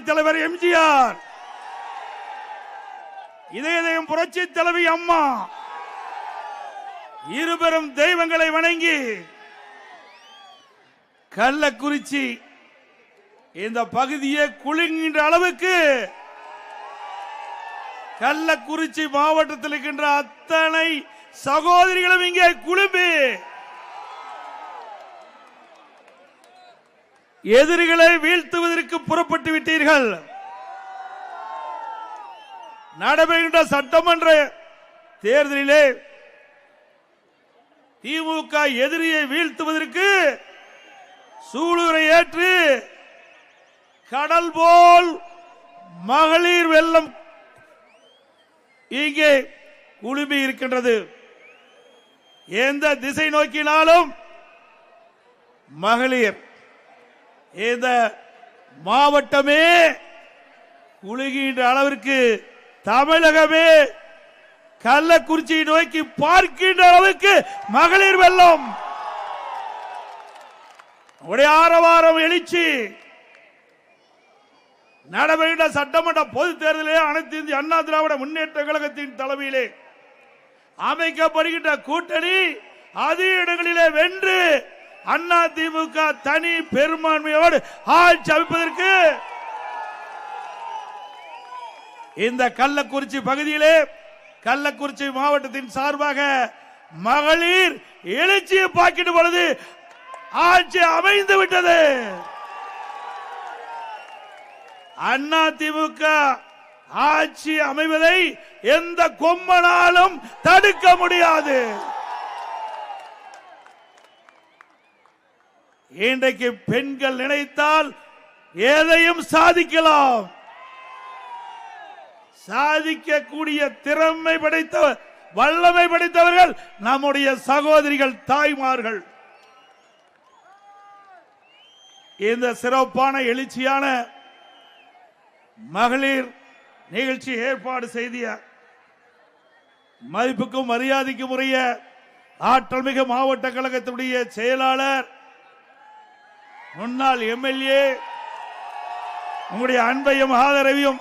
தலைவர் எம்ஜிஆர், இதயம் புரட்சி தலைவி அம்மா, இருபெரும் தெய்வங்களை வணங்கி கள்ளக்குறிச்சி இந்த பகுதியை குலுங்குகின்ற அளவுக்கு கள்ளக்குறிச்சி மாவட்டத்தில் இருக்கின்ற அத்தனை சகோதரிகளும் இங்கே குழும்பி எதிரிகளை வீழ்த்துவதற்கு புறப்பட்டு விட்டீர்கள். நடைபெறுகின்ற சட்டமன்ற தேர்தலிலே திமுக எதிரியை வீழ்த்துவதற்கு சூளுரை ஏற்று கடல் போல் மகளிர் வெள்ளம் இங்கே குழுமி இருக்கின்றது. எந்த திசை நோக்கினாலும் மகளிர், இந்த மாவட்டமே குலுகின்ற அளவிற்கு தமிழகமே கள்ளக்குறிச்சியை நோக்கி பார்க்கின்ற அளவுக்கு மகளிர் வெள்ளம், ஆரவாரம் எழுச்சி. நடைபெறுகின்ற சட்டமன்ற பொது தேர்தலிலே அனைத்து இந்திய அண்ணா திராவிட முன்னேற்ற கழகத்தின் தலைமையிலே அமைக்கப்படுகின்ற கூட்டணி அதிக இடங்களிலே வென்று அண்ணா திமுக தனி பெரும்பான்மையோடு ஆட்சி அமைப்பதற்கு இந்த கள்ளக்குறிச்சி பகுதியிலே கள்ளக்குறிச்சி மாவட்டத்தின் சார்பாக மகளிர் எழுச்சியை பார்க்கின்ற பொழுது ஆட்சி அமைந்து விட்டது. அண்ணா திமுக ஆட்சி அமைவதை எந்த கொம்பனாலும் தடுக்க முடியாது. இன்றைக்கு பெண்கள் நினைத்தால் எதையும் சாதிக்கலாம். சாதிக்கக்கூடிய திறமை படைத்தவர், வல்லமை படைத்தவர்கள் நம்முடைய சகோதரிகள், தாய்மார்கள். இந்த சிறப்பான எழுச்சியான மகளிர் நிகழ்ச்சி ஏற்பாடு செய்திய மதிப்புக்கும் மரியாதைக்கும் உரிய ஆற்றல் மிகு மாவட்ட கழகத்தினுடைய செயலாளர், முன்னாள் எம்எல்ஏ, உங்களுடைய அன்பையும் ஆதரவையும்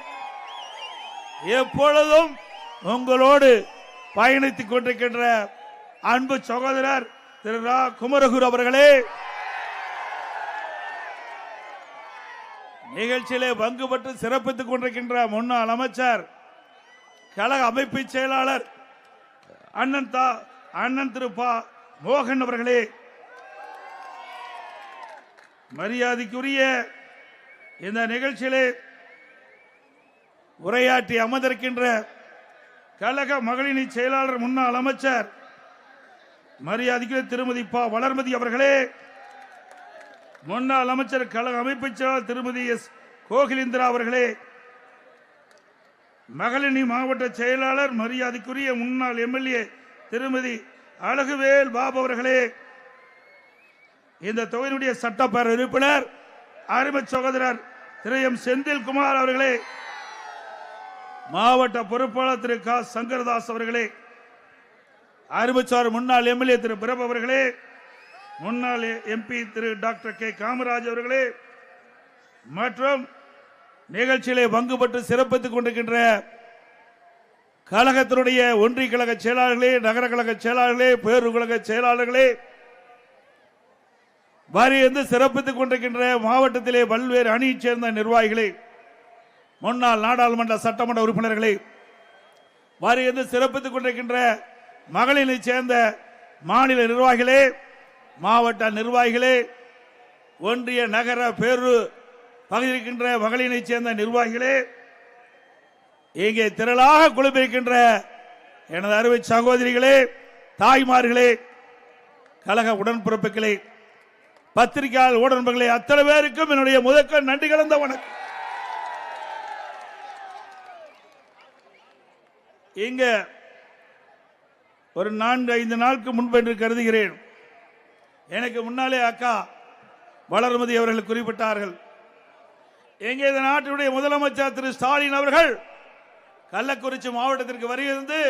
எப்பொழுதும் உங்களோடு பயணித்துக் கொண்டிருக்கின்ற அன்பு சகோதரர் திரு ரா குமரகுரு அவர்களே, நிகழ்ச்சியிலே பங்கு பெற்று சிறப்பித்துக் கொண்டிருக்கின்ற முன்னாள் அமைச்சர், கழக அமைப்பு செயலாளர் அண்ணன் திரு பா மோகன் அவர்களே, மரியாதைக்குரிய இந்த நிகழ்ச்சியிலே உரையாற்றி அமர்ந்திருக்கின்ற கழக மகளிரணி செயலாளர் முன்னாள் அமைச்சர் மரியாதைக்குரிய திருமதி பா வளர்மதி அவர்களே, முன்னாள் அமைச்சர் கழக அமைப்பு செயலாளர் திருமதி எஸ் கோகிலேந்திரா அவர்களே, மகளிரணி மாவட்ட செயலாளர் மரியாதைக்குரிய முன்னாள் எம்எல்ஏ திருமதி அழகுவேல் பாபு அவர்களே, இந்த தொகையினுடைய சட்டப்பேரவை உறுப்பினர் அருமை சகோதரர் திரு எம் செந்தில்குமார் அவர்களே, மாவட்ட பொறுப்பாளர் திரு க சங்கரதாஸ் அவர்களே, அருமைச்சார் முன்னாள் எம்எல்ஏ திரு பிரபு அவர்களே, முன்னாள் எம்பி திரு டாக்டர் கே காமராஜ் அவர்களே, மற்றும் நிகழ்ச்சியிலே பங்கு பெற்று சிறப்பித்துக் கொண்டிருக்கின்ற கழகத்தினுடைய ஒன்றிய கழக செயலாளர்களே, நகர கழக செயலாளர்களே, பேரூர் கழக செயலாளர்களே, வரைந்து சிறப்பித்துக் கொண்டிருக்கின்ற மாவட்டத்திலே பல்வேறு அணியைச் சேர்ந்த நிர்வாகிகளே, முன்னாள் நாடாளுமன்ற சட்டமன்ற உறுப்பினர்களே, வரைந்து சிறப்பித்துக் கொண்டிருக்கின்ற மகளிரை சேர்ந்த மாநில நிர்வாகிகளே, மாவட்ட நிர்வாகிகளே, ஒன்றிய நகர பேரூர் பகுதியில் இருக்கின்ற மகளிரை சேர்ந்த நிர்வாகிகளே, இங்கே திரளாக குழுமிருக்கின்ற எனது அருமை சகோதரிகளே, தாய்மார்களே, கழக உடன்பிறப்புகளே, பத்திரிகையாளர் உடன்பர்களே, அத்தனை பேருக்கும் என்னுடைய முதற்க நன்றி கலந்த வணக்கம். இங்க ஒரு 4-5 நாளுக்கு முன்பு என்று கருதுகிறேன், எனக்கு முன்னாலே அக்கா வளர்மதி அவர்கள் குறிப்பிட்டார்கள், எங்கே இந்த நாட்டினுடைய முதலமைச்சர் திரு ஸ்டாலின் அவர்கள் கள்ளக்குறிச்சி மாவட்டத்திற்கு வருகிறது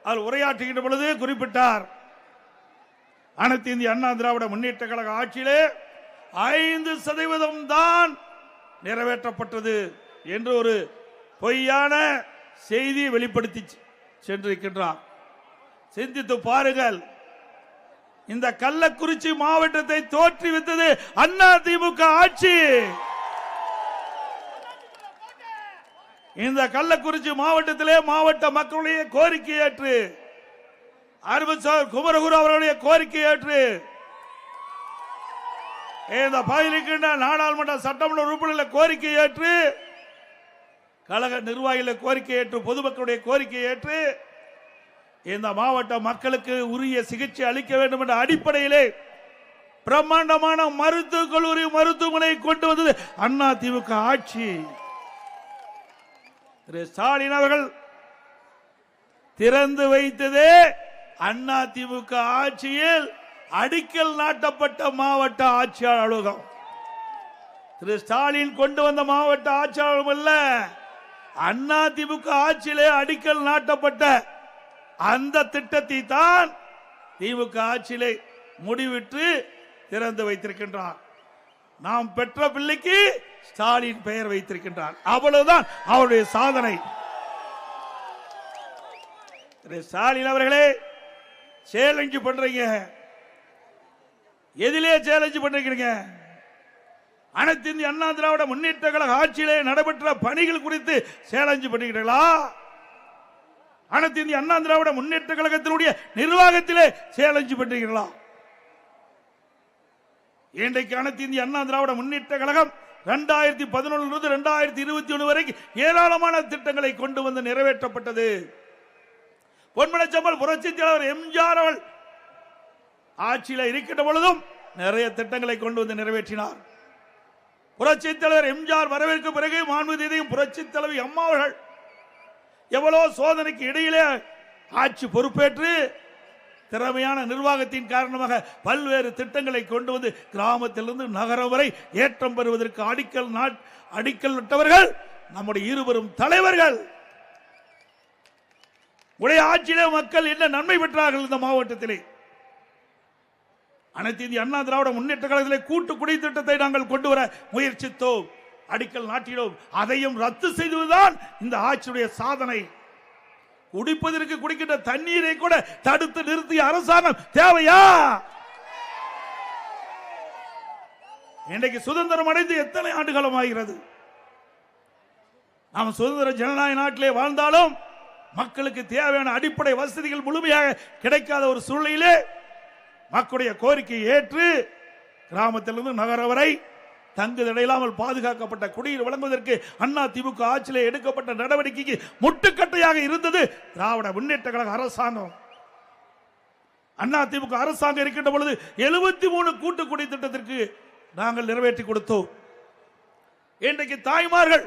அவர் உரையாற்றுகின்ற பொழுது குறிப்பிட்டார், அனைத்து இந்திய அண்ணா திராவிட முன்னேற்ற கழக ஆட்சியிலே 5% தான் நிறைவேற்றப்பட்டது என்று ஒரு பொய்யான செய்தியை வெளிப்படுத்தி சென்றிருக்கின்றார். சிந்தித்து பாருங்கள். இந்த கள்ளக்குறிச்சி மாவட்டத்தை தோற்றுவித்தது அதிமுக ஆட்சி. இந்த கள்ளக்குறிச்சி மாவட்டத்திலே மாவட்ட மக்களுடைய கோரிக்கை ஏற்று குமரகுரு அவர்களுடைய கோரிக்கை ஏற்று இந்த பகுதியில் நாடாளுமன்ற சட்டமன்ற உறுப்பினர்கள் கோரிக்கை ஏற்று கழக நிர்வாகிகள் கோரிக்கை ஏற்று பொதுமக்களுடைய கோரிக்கை ஏற்று இந்த மாவட்ட மக்களுக்கு உரிய சிகிச்சை அளிக்க வேண்டும் என்ற அடிப்படையிலே பிரம்மாண்டமான மருத்துவக் கல்லூரி மருத்துவமனை கொண்டு வந்தது அதிமுக ஆட்சி. திரு ஸ்டாலின் அவர்கள் திறந்து வைத்ததே அதிமுக ஆட்சியில் அடிக்கல் நாட்டப்பட்ட மாவட்ட ஆட்சியாளர் அலுவலகம். திரு ஸ்டாலின் கொண்டு வந்த மாவட்ட ஆட்சியாளர் அல்ல, அதிமுக ஆட்சியிலே அடிக்கல் நாட்டப்பட்ட அந்த திட்டத்தை தான் திமுக ஆட்சியிலே முடிவிட்டு திறந்து வைத்திருக்கின்றார். நாம் பெற்ற பிள்ளைக்கு ஸ்டாலின் பெயர் வைத்திருக்கின்றார். அவ்வளவுதான் அவருடைய சாதனை. ஸ்டாலின் அவர்களே, சேலஞ்சு பண்றீங்க. எதிலே சேலஞ்சு பண்றீங்க? அனைத்து இந்திய அண்ணா திராவிட முன்னேற்ற கழக ஆட்சியிலே நடைபெற்ற பணிகள் குறித்து சேலஞ்சு பண்ணுகிறீர்களா? அனைத்து இந்திய அண்ணா திராவிட முன்னேற்ற கழகத்தினுடைய நிர்வாகத்திலே சேலஞ்சு பண்றீர்களா? இன்றைக்கு அனைத்து இந்திய அண்ணா திராவிட முன்னேற்ற கழகம் 2011 2021 வரைக்கும் ஏராளமான திட்டங்களை கொண்டு வந்து நிறைவேற்றப்பட்டது. பொன்மனச்சம்பல் புரட்சி தலைவர் எம்ஜிஆர் அவர்கள் ஆட்சியில் இருக்கின்ற பொழுதும் நிறைய திட்டங்களை கொண்டு வந்து நிறைவேற்றினார். புரட்சி தலைவர் எம்ஜிஆர் வரவேற்க பிறகு மாண்புமிகு புரட்சி தலைவி அம்மா அவர்கள் எவ்வளவு சோதனைக்கு இடையிலே ஆட்சி பொறுப்பேற்று திறமையான நிர்வாகத்தின் காரணமாக பல்வேறு திட்டங்களை கொண்டு வந்து கிராமத்திலிருந்து நகரம் வரை ஏற்றம் பெறுவதற்கு அடிக்கல் விட்டவர்கள் நம்முடைய இருவரும் தலைவர்கள். உடைய ஆட்சியிலே மக்கள் என்ன நன்மை பெற்றார்கள்? இந்த மாவட்டத்திலே அனைத்து இந்திய அண்ணா திராவிட முன்னேற்ற கழகத்திலே கூட்டு குடி திட்டத்தை நாங்கள் கொண்டு வர முயற்சித்தோம், அடிக்கல் நாட்டினோம். அதையும் ரத்து செய்துதான் இந்த ஆட்சியுடைய சாதனை. குடிப்பதற்கு குடிக்கின்ற தண்ணீரை கூட தடுத்து நிறுத்திய அரசாங்கம் தேவையா? இன்றைக்கு சுதந்திரம் அடைந்து எத்தனை ஆண்டுகாலம் ஆகிறது? நாம் சுதந்திர ஜனநாயக நாட்டிலே வாழ்ந்தாலும் மக்களுக்கு தேவையான அடிப்படை வசதிகள் முழுமையாக கிடைக்காத ஒரு சூழ்நிலையிலே மக்களுடைய கோரிக்கையை ஏற்று கிராமத்திலிருந்து நகரம் வரை தங்குதடையில்லாமல் பாதுகாக்கப்பட்ட குடிநீர் வழங்குவதற்கு அதிமுக ஆட்சியிலே எடுக்கப்பட்ட நடவடிக்கைக்கு முட்டுக்கட்டையாக இருந்தது திராவிட முன்னேற்ற கழக அரசாங்கம். அதிமுக அரசாங்கம் இருக்கின்ற பொழுது 73 கூட்டு குடி திட்டத்திற்கு நாங்கள் நிறைவேற்றி கொடுத்தோம். இன்றைக்கு தாய்மார்கள்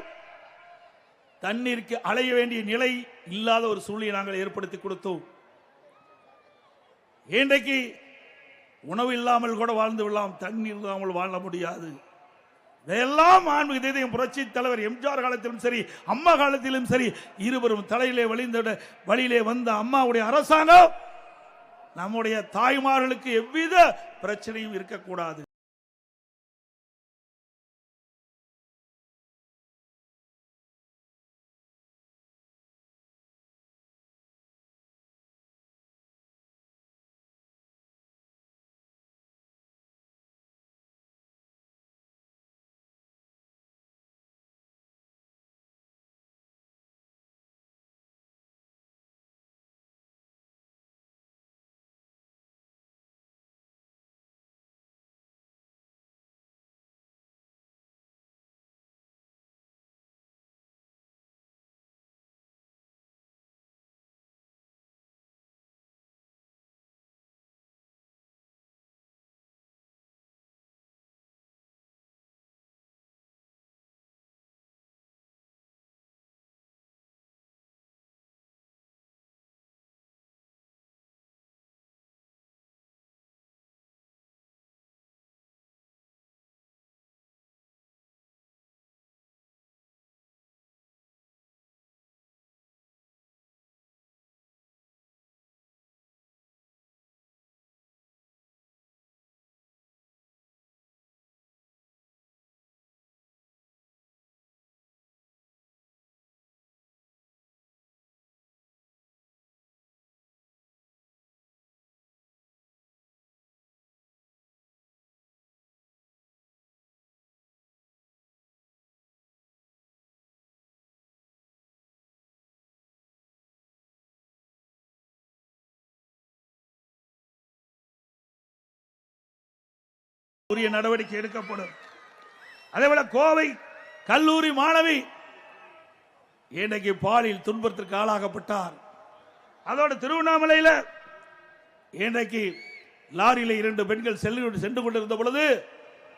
தண்ணீருக்கு அலைய வேண்டிய நிலை இல்லாத ஒரு சூழ்நிலை நாங்கள் ஏற்படுத்தி கொடுத்தோம். இன்றைக்கு உணவு இல்லாமல் கூட வாழ்ந்து விடலாம், தண்ணீர் இல்லாமல் வாழ முடியாது. இதெல்லாம் மாண்புமிகு புரட்சி தலைவர் எம்ஜிஆர் காலத்திலும் சரி, அம்மா காலத்திலும் சரி, இருவரும் தலையிலே வழியிலே வந்த அம்மாவுடைய அரசாங்கம் நம்முடைய தாய்மார்களுக்கு எவ்வித பிரச்சனையும் இருக்கக்கூடாது. உரிய நடவடிக்கை எடுக்கப்படும். அதேபோல கோவை கல்லூரி மாணவி இன்றைக்கு பாலியல் துன்பத்திற்கு ஆளாகப்பட்டார். அதோடு திருவண்ணாமலையில் இன்றைக்கு லாரியில 2 பெண்கள் சென்று கொண்டிருந்த பொழுது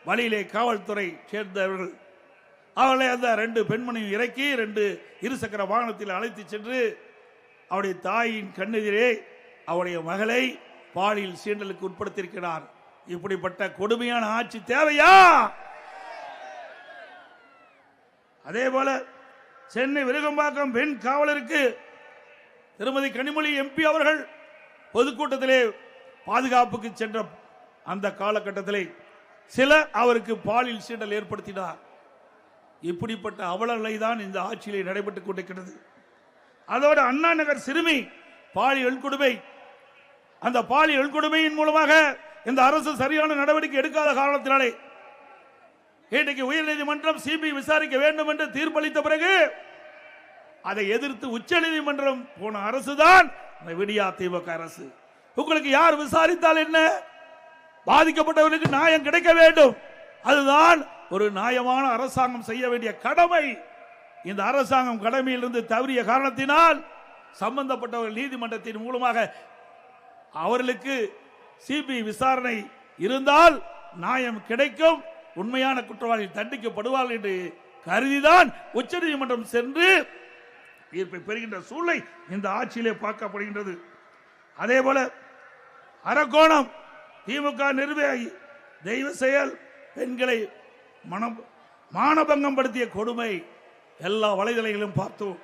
வழியிலே காவல்துறை சேர்ந்தவர்கள் அவர்களை அந்த 2 பெண்மணியும் இறக்கி 2 இருசக்கர வாகனத்தில் அழைத்து சென்று அவருடைய தாயின் கண்ணெதிரே அவருடைய மகளை பாலியல் சீண்டலுக்கு உட்படுத்தியிருக்கிறார். இப்படிப்பட்ட கொடுமையான ஆட்சி தேவையா? அதே போல சென்னை விருகம்பாக்கம் பெண் காவலருக்கு திருமதி கனிமொழி எம்பி அவர்கள் பொதுக்கூட்டத்திலே பாதுகாப்புக்கு சென்ற அந்த காலகட்டத்திலே சிலர் அவருக்கு பாலியல் சீண்டல் ஏற்படுத்தினார். இப்படிப்பட்ட அவலநிலை தான் இந்த ஆட்சியிலே நடைபெற்றுக் கொண்டிருக்கிறது. அதோடு அண்ணா நகர் சிறுமி பாலியல் கொடுமை, அந்த பாலியல் கொடுமையின் மூலமாக இந்த அரசு சரியான நடவடிக்கை எடுக்காத காரணத்தினாலே இன்றைக்கு உயர்நீதிமன்றம் சிபிஐ விசாரிக்க வேண்டும் என்று தீர்ப்பளித்த பிறகு அதை எதிர்த்து உச்சநீதிமன்றம் போன அரசுதான் விடியா திமுக அரசு. உங்களுக்கு யார் விசாரித்தால் என்ன? பாதிக்கப்பட்டவர்களுக்கு நியாயம் கிடைக்க வேண்டும். அதுதான் ஒரு நியாயமான அரசாங்கம் செய்ய வேண்டிய கடமை. இந்த அரசாங்கம் கடமையிலிருந்து தவறிய காரணத்தினால் சம்பந்தப்பட்டவர்கள் நீதிமன்றத்தின் மூலமாக அவர்களுக்கு சிபிஐ விசாரணை இருந்தால் நியாயம் கிடைக்கும், உண்மையான குற்றவாளிகள் தண்டிக்கப்படுவார்கள் என்று கருதிதான் உச்சநீதிமன்றம் சென்று தீர்ப்பை பெறுகின்ற சூழ்நிலை இந்த ஆட்சியிலே பார்க்கப்படுகின்றது. அதே போல அரக்கோணம் திமுக நிர்வாகி தெய்வ செயல் பெண்களை மானபங்கம் படுத்திய கொடுமை எல்லா வலைதளங்களும் பார்த்தோம்.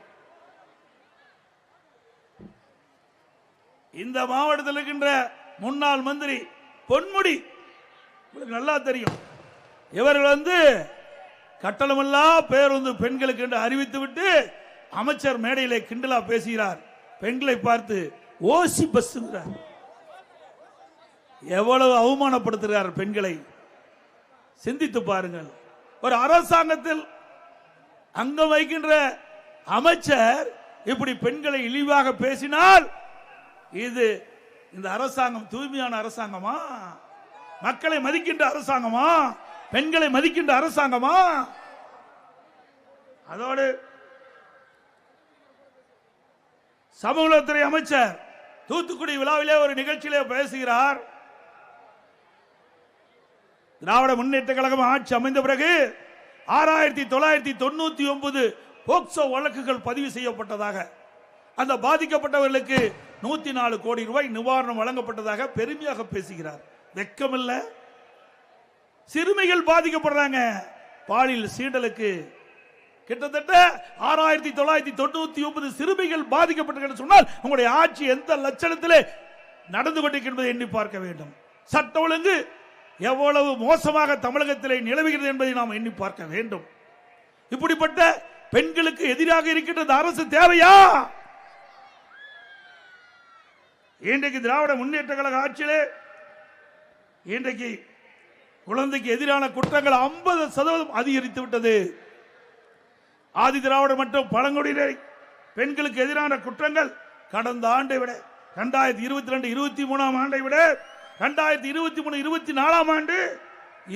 இந்த மாவட்டத்தில் இருக்கின்ற முன்னாள் மந்திரி பொன்முடி உங்களுக்கு நல்லா தெரியும். இவர்கள் கட்டணமில்லா பேருந்து பெண்களுக்கு என்று அறிவித்து விட்டு அமைச்சர் மேடையிலே கிண்டலா பேசுகிறார். பெண்களை பார்த்து ஓசி பஸ் எவ்வளவு அவமானப்படுத்துகிறார் பெண்களை. சிந்தித்து பாருங்கள். ஒரு அரசாங்கத்தில் அங்கம் வைக்கின்ற அமைச்சர் இப்படி பெண்களை இழிவாக பேசினால் இது இந்த அரசாங்கம் தூய்மையான அரசாங்கமா? மக்களை மதிக்கின்ற அரசாங்கமா? பெண்களை மதிக்கின்ற அரசாங்கமா? அதோடு சமூகத்துறை அமைச்சர் தூத்துக்குடி விழாவிலே ஒரு நிகழ்ச்சியிலே பேசுகிறார். திராவிட முன்னேற்ற கழகம் ஆட்சி அமைந்த பிறகு 6999 போக்சோ வழக்குகள் பதிவு செய்யப்பட்டதாக, அந்த பாதிக்கப்பட்டவர்களுக்கு 104 கோடி ரூபாய் நிவாரணம் வழங்கப்பட்டதாக பெருமையாக பேசுகிறார். வெட்கமில்ல? சிறுமிகள் பாதிக்கப்படுறாங்க பாலியல் சீண்டலுக்கு. கிட்டத்தட்ட 6999 சிறுமிகள் பாதிக்கப்பட்டு சொன்னால் உங்களுடைய ஆட்சி எந்த லட்சணத்திலே நடந்து கொண்டிருக்கிறது எண்ணி பார்க்க வேண்டும். சட்ட ஒழுங்கு எவ்வளவு மோசமாக தமிழகத்திலே நிலவுகிறது என்பதை நாம் எண்ணி பார்க்க வேண்டும். இப்படிப்பட்ட பெண்களுக்கு எதிராக இருக்கின்ற அரசு தேவையா? இன்றைக்கு திராவிட முன்னேற்ற கழக ஆட்சியிலே இன்றைக்கு குழந்தைக்கு எதிரான குற்றங்கள் 50% அதிகரித்து விட்டது. ஆதி திராவிட மற்றும் பழங்குடியினர் பெண்களுக்கு எதிரான குற்றங்கள் கடந்த ஆண்டை விட 2022-23 ஆண்டை விட 2023-24 ஆண்டு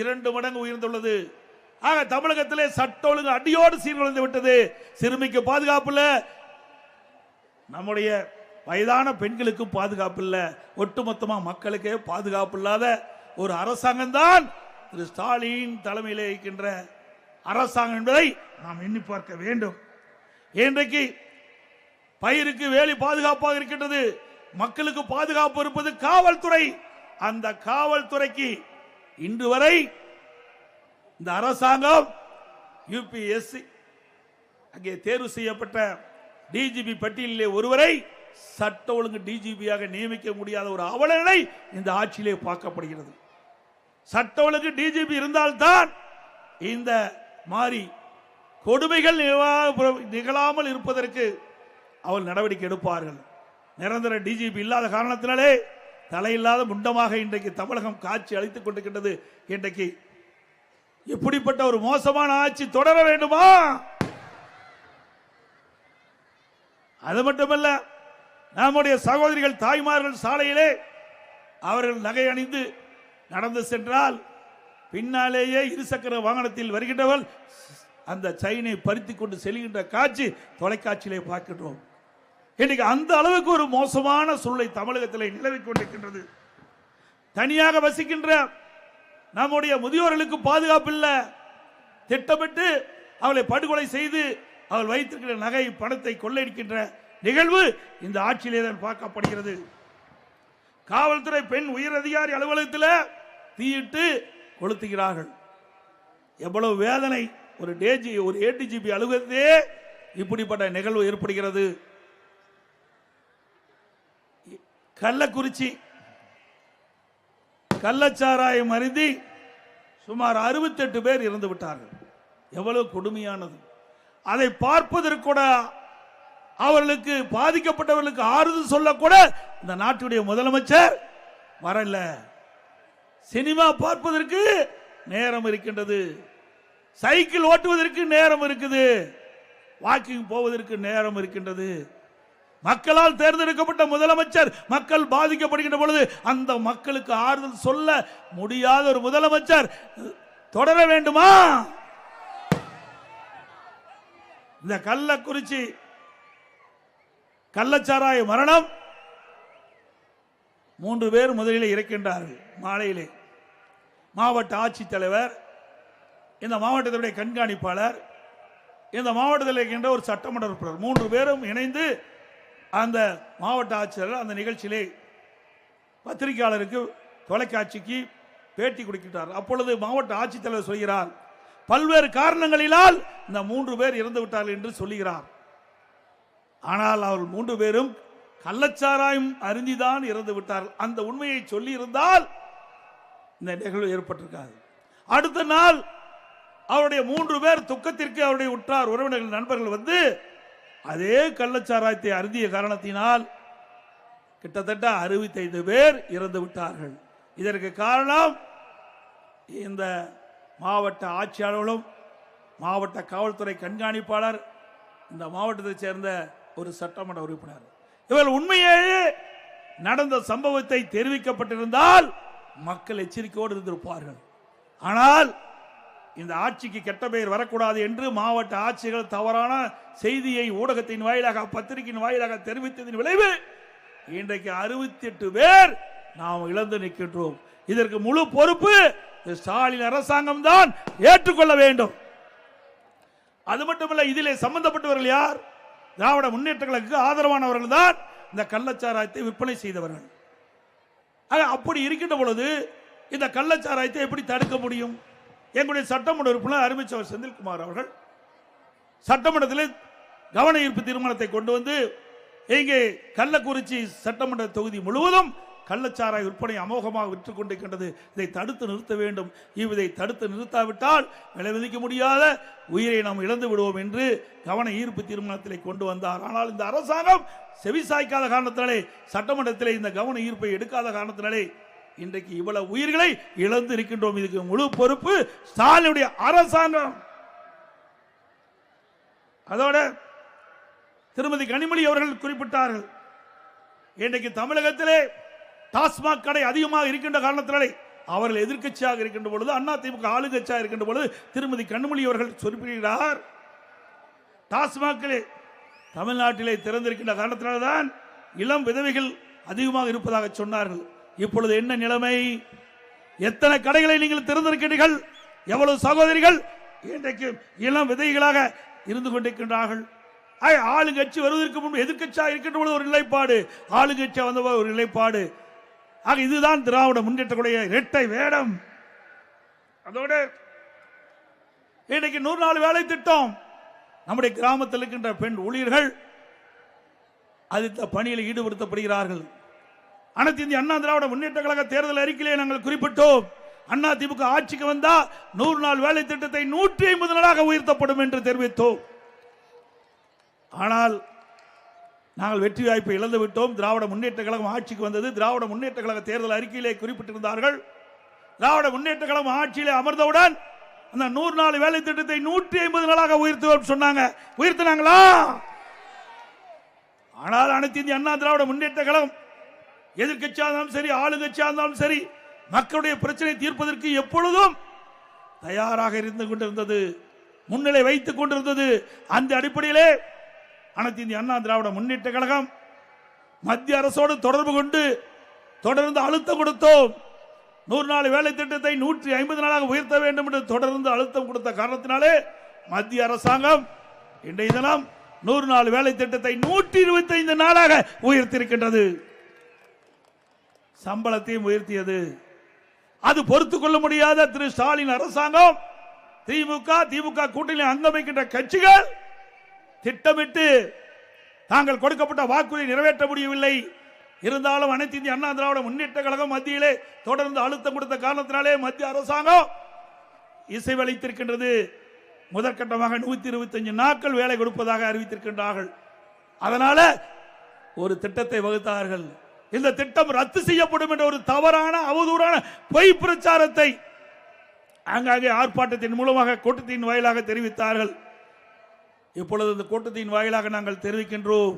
2 மடங்கு உயர்ந்துள்ளது. ஆக தமிழகத்திலே சட்ட ஒழுங்கு அடியோடு சீர்குலைந்து விட்டது. சிறுமிக்கு பாதுகாப்பு இல்ல, நம்முடைய வயதான பெண்களுக்கு பாதுகாப்பு இல்ல, ஒட்டுமொத்தமா மக்களுக்கே பாதுகாப்பு இல்லாத ஒரு அரசாங்கம் தான் திரு ஸ்டாலின் தலைமையில் இருக்கின்ற அரசாங்கம் என்பதை நாம் எண்ணி பார்க்க வேண்டும். இன்றைக்கு பயிருக்கு வேலி பாதுகாப்பாக இருக்கின்றது, மக்களுக்கு பாதுகாப்பு இருப்பது காவல்துறை. அந்த காவல்துறைக்கு இன்று வரை இந்த அரசாங்கம் யுபிஎஸ்சி அங்கே தேர்வு செய்யப்பட்ட டிஜிபி பட்டியலிலே ஒருவரை சட்ட ஒழுங்கு டிஜிபியாக நியமிக்க முடியாத ஒரு அவலநிலை இந்த ஆட்சியிலே பார்க்கப்படுகிறது. சட்ட ஒழுங்கு டிஜிபி இருந்தால்தான் இந்த மாறி கொடுமைகள் நிகழாமல் இருப்பதற்கு அவள் நடவடிக்கை எடுப்பார்கள். நிரந்தர டிஜிபி இல்லாத காரணத்தினாலே தலையில்லாத முண்டமாக இன்றைக்கு தமிழகம் காட்சி அளித்துக் கொண்டிருக்கின்றது. இன்றைக்கு இப்படிப்பட்ட ஒரு மோசமான ஆட்சி தொடர வேண்டுமா? அது மட்டுமல்ல, நம்முடைய சகோதரிகள் தாய்மார்கள் சாலையிலே அவர்கள் நகை அணிந்து நடந்து சென்றால் பின்னாலேயே இருசக்கர வாகனத்தில் வருகின்றவள் அந்த செயினை பறித்து கொண்டு செல்கின்ற காட்சி தொலைக்காட்சியிலே பார்க்கின்றோம். இன்னைக்கு அந்த அளவுக்கு ஒரு மோசமான சூழ்நிலை தமிழகத்தில் நிலவிக் கொண்டிருக்கின்றது. தனியாக வசிக்கின்ற நம்முடைய முதியோர்களுக்கு பாதுகாப்பு இல்லை. திட்டமிட்டு அவளை படுகொலை செய்து அவள் வைத்திருக்கிற நகை பணத்தை கொள்ளையடிக்கின்ற நிகழ்வு இந்த ஆட்சியிலே தான் பார்க்கப்படுகிறது. காவல்துறை பெண் உயர் அதிகாரி அலுவலகத்தில் தீயிட்டு கொளுத்துகிறார்கள். எவ்வளவு வேதனை! ஒரு ஏடிஜிபி அலுவலகத்திலே இப்படிப்பட்ட நிகழ்வு ஏற்படுகிறது. கள்ளக்குறிச்சி கள்ளச்சாராயம் அருந்தி சுமார் 68 பேர் இறந்து விட்டார்கள். எவ்வளவு கொடுமையானது! அதை பார்ப்பதற்கு கூட அவர்களுக்கு பாதிக்கப்பட்டவர்களுக்கு ஆறுதல் சொல்லக்கூட இந்த நாட்டுடைய முதலமைச்சர் வரல. சினிமா பார்ப்பதற்கு நேரம் இருக்கின்றது, சைக்கிள் ஓட்டுவதற்கு நேரம் இருக்குது, வாக்கிங் போவதற்கு நேரம் இருக்கின்றது. மக்களால் தேர்ந்தெடுக்கப்பட்ட முதலமைச்சர் மக்கள் பாதிக்கப்படுகின்ற பொழுது அந்த மக்களுக்கு ஆறுதல் சொல்ல முடியாத ஒரு முதலமைச்சர் தொடர வேண்டுமா? இந்த கள்ளக்குறிச்சி கள்ளச்சாராய மரணம் 3 பேர் முதலிலே இறக்கின்றார்கள். மாலையிலே மாவட்ட ஆட்சித்தலைவர், இந்த மாவட்டத்தினுடைய கண்காணிப்பாளர், இந்த மாவட்டத்தில் இருக்கின்ற ஒரு சட்டமன்ற உறுப்பினர் 3 பேரும் இணைந்து அந்த மாவட்ட ஆட்சியர் அந்த நிகழ்ச்சியிலே பத்திரிகையாளருக்கு தொலைக்காட்சிக்கு பேட்டி கொடுக்கிறார். அப்பொழுது மாவட்ட ஆட்சித்தலைவர் சொல்கிறார், பல்வேறு காரணங்களினால் இந்த 3 பேர் இறந்து விட்டார்கள் என்று சொல்லுகிறார். ஆனால் அவர்கள் 3 பேரும் கள்ளச்சாராயம் அருந்திதான் இறந்து விட்டார்கள். அந்த உண்மையை சொல்லி இருந்தால் இந்த நிகழ்வு ஏற்பட்டிருக்காது. அடுத்த நாள் அவருடைய 3 பேர் துக்கத்திற்கு அவருடைய உற்றார் உறவினர்கள் நண்பர்கள் வந்து அதே கள்ளச்சாராயத்தை அருந்திய காரணத்தினால் கிட்டத்தட்ட 65 பேர் இறந்து விட்டார்கள். இதற்கு காரணம் இந்த மாவட்ட ஆட்சியாளர்களும் மாவட்ட காவல்துறை கண்காணிப்பாளர், இந்த மாவட்டத்தை சேர்ந்த ஒரு சட்டமன்ற உறுப்பினர். இவர்கள் உண்மையே நடந்த சம்பவத்தை தெரிவிக்கப்பட்டிருந்தால் மக்கள் எச்சரிக்கையோடு இருந்திருப்பார்கள். ஆனால் இந்த ஆட்சிக்கு கெட்ட பெயர் வரக்கூடாது என்று மாவட்ட ஆட்சிகள் தவறான செய்தியை ஊடகத்தின் வாயிலாக பத்திரிகையின் வாயிலாக தெரிவித்ததின் விளைவு இன்றைக்கு 68 பேர் நாம் இழந்து நிற்கின்றோம். இதற்கு முழு பொறுப்பு ஸ்டாலின் அரசாங்கம் தான் ஏற்றுக்கொள்ள வேண்டும். அது மட்டுமல்ல, இதிலே சம்பந்தப்பட்டவர்கள் யார்? திராவிட முன்னேற்ற கழகத்துக்கு ஆதரவானவர்கள் தான் இந்த கள்ளச்சாராயத்தை விற்பனை செய்தவர்கள். அப்படி இருக்கின்ற பொழுது இந்த கள்ளச்சாராயத்தை எப்படி தடுக்க முடியும்? எங்களுடைய சட்டமன்ற உறுப்பினர் அருமைச்சவர் செந்தில்குமார் அவர்கள் சட்டமன்றத்தில் கவன ஈர்ப்பு தீர்மானத்தை கொண்டு வந்து இங்கே கள்ளக்குறிச்சி சட்டமன்ற தொகுதி முழுவதும் கள்ளச்சாராய விற்பனை அமோகமாக விற்றுக் கொண்டிருக்கின்றது, இதை தடுத்து நிறுத்த வேண்டும். இதை தடுத்து நிறுத்தாவிட்டால் விளைவிக்க முடியாத உயிரை நாம் இழந்து விடுவோம் என்று கவன ஈர்ப்பு தீர்மானத்திலே கொண்டு வந்தார். ஆனால் இந்த அரசாங்கம் செவிசாய்க்காத காரணத்தினாலே, சட்டமன்றத்திலே இந்த கவன ஈர்ப்பை எடுக்காத காரணத்தினாலே இன்றைக்கு இவ்வளவு உயிர்களை இழந்து இருக்கின்றோம். இதுக்கு முழு பொறுப்பு ஸ்டாலினுடைய அரசாங்கம். அதோட திருமதி கனிமொழி அவர்கள் குறிப்பிட்டார்கள், இன்றைக்கு தமிழகத்திலே டாஸ்மாக் கடை அதிகமாக இருக்கின்ற காரணத்தினாலே அவர்கள் எதிர்க்கட்சியாக இருக்கின்ற பொழுது, அதிமுக ஆளுங்கட்சியாக இருக்கின்ற பொழுது திருமதி கனிமொழி அவர்கள் குறிப்பிடுகிறார், டாஸ்மாக்கிலே தமிழ்நாட்டிலே திறந்திருக்கின்ற காரணத்தினால்தான் இளம் விதவைகள் அதிகமாக இருப்பதாக சொன்னார்கள். இப்பொழுது என்ன நிலைமை? எத்தனை கடைகளை நீங்கள் திறந்திருக்கிறீர்கள்? எவ்வளவு சகோதரிகள் இன்றைக்கு இளம் விதைகளாக இருந்து கொண்டிருக்கின்றார்கள். ஆளுங்கட்சி வருவதற்கு முன்பு எதிர்க்கட்சியாக இருக்கின்ற பொழுது ஒரு நிலைப்பாடு, ஆளுங்கட்சியாக வந்த ஒரு நிலைப்பாடு. ஆக இதுதான் திராவிட முன்னேற்றக்கூடிய இரட்டை வேடம். அதோடு இன்றைக்கு 100 நாள் வேலை திட்டம், நம்முடைய கிராமத்தில் இருக்கின்ற பெண் ஊழியர்கள் அந்த பணியில் ஈடுபடுத்தப்படுகிறார்கள். அனைத்து இந்திய அண்ணா திராவிட முன்னேற்ற கழக தேர்தல் அறிக்கையிலே நாங்கள் குறிப்பிட்டோம், அதிமுக ஆட்சிக்கு வந்தா 100 நாள் வேலை திட்டத்தை 150 நாளாக உயர்த்தப்படும் என்று தெரிவித்தோம். ஆனால் நாங்கள் வெற்றி வாய்ப்பை இழந்து விட்டோம். திராவிட முன்னேற்ற கழகம் ஆட்சிக்கு வந்தது. திராவிட முன்னேற்ற கழக தேர்தல் அறிக்கையிலே குறிப்பிட்டிருந்தார்கள், திராவிட முன்னேற்ற கழகம் ஆட்சியிலே அமர்ந்தவுடன் அந்த 100 நாள் வேலை திட்டத்தை 150 நாளாக உயர்த்துவோம் சொன்னாங்க. உயர்த்தினாங்களா? ஆனால் அனைத்து இந்திய அண்ணா திராவிட முன்னேற்ற கழகம் எதிர்கட்சியாக இருந்தாலும் சரி, ஆளுங்கட்சியாக இருந்தாலும் சரி, மக்களுடைய பிரச்சனை தீர்ப்பதற்கு எப்பொழுதும் தயாராக இருந்து கொண்டிருந்தது, முன்னிலை வைத்துக் கொண்டிருந்தது. அந்த அடிப்படையிலே அனைத்து இந்திய அண்ணா திராவிட முன்னேற்ற கழகம் மத்திய அரசோடு தொடர்பு கொண்டு தொடர்ந்து அழுத்தம் கொடுத்தோம். 100 நாள் வேலை திட்டத்தை 150 நாளாக உயர்த்த வேண்டும் என்று தொடர்ந்து அழுத்தம் கொடுத்த காரணத்தினாலே மத்திய அரசாங்கம் இன்றைய தினம் 100 நாள் வேலை திட்டத்தை 125 நாளாக உயர்த்தியிருக்கின்றது. சம்பளத்தையும் உயர்த்தியது. அது பொறுத்துக் கொள்ள முடியாத திரு ஸ்டாலின் அரசாங்கம், திமுக கூட்டணி அங்கமைக்கின்ற கட்சிகள் திட்டமிட்டு தாங்கள் கொடுக்கப்பட்ட வாக்குறுதியை நிறைவேற்ற முடியவில்லை. இருந்தாலும் அனைத்து இந்திய அண்ணா திராவிட முன்னேற்ற கழகம் மத்தியிலே தொடர்ந்து அழுத்தம் கொடுத்த காரணத்தினாலே மத்திய அரசாங்கம் இசைவளித்திருக்கின்றது. முதற்கட்டமாக 125 நாட்கள் வேலை கொடுப்பதாக அறிவித்திருக்கின்றார்கள். அதனால ஒரு திட்டத்தை வகுத்தார்கள். இந்த திட்டம் ரத்து செய்யப்படும் என்ற ஒரு தவறான அவதூறான பொய் பிரச்சாரத்தை அங்காங்கே ஆர்ப்பாட்டத்தின் மூலமாக கூட்டத்தின் வாயிலாக தெரிவித்தார்கள். இப்பொழுது இந்த கூட்டத்தின் வாயிலாக நாங்கள் தெரிவிக்கின்றோம்,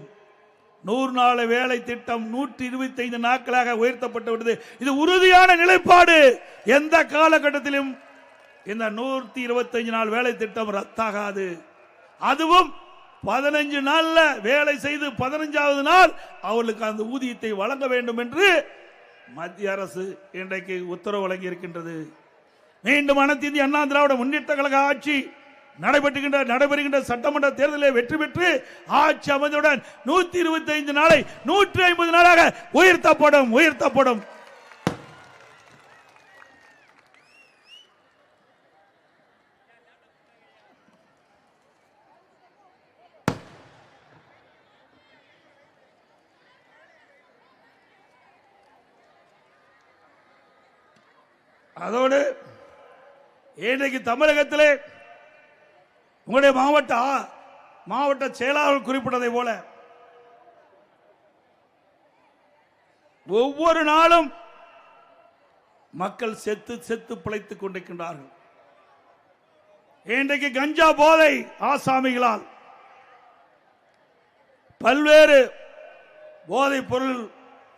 100 நாள் வேலை திட்டம் 125 நாட்களாக உயர்த்தப்பட்டு விட்டது. இது உறுதியான நிலைப்பாடு. எந்த காலகட்டத்திலும் இந்த 125 நாள் வேலை திட்டம் ரத்தாகாது. அதுவும் 15 நாள்ல வேலை செய்து 15வது நாள் அவர்களுக்கு அந்த ஊதியத்தை வழங்க வேண்டும் என்று மத்திய அரசு இன்றைக்கு உத்தரவு வழங்கி இருக்கின்றது. மீண்டும் அனைத்து இந்திய அண்ணா திராவிட முன்னேற்ற கழக ஆட்சி நடைபெறுகின்ற சட்டமன்ற தேர்தலில் வெற்றி பெற்று ஆட்சி அமைந்தவுடன் 125 நாளை 150 நாளாக உயர்த்தப்படும். அதோடு இன்றைக்கு தமிழகத்திலே உங்களுடைய மாவட்ட செயலாளர் குறிப்பிட்டதை போல ஒவ்வொரு நாளும் மக்கள் செத்து பிழைத்துக் கொண்டிருக்கின்றார்கள். இன்றைக்கு கஞ்சா போதை ஆசாமிகளால் பல்வேறு போதைப் பொருள்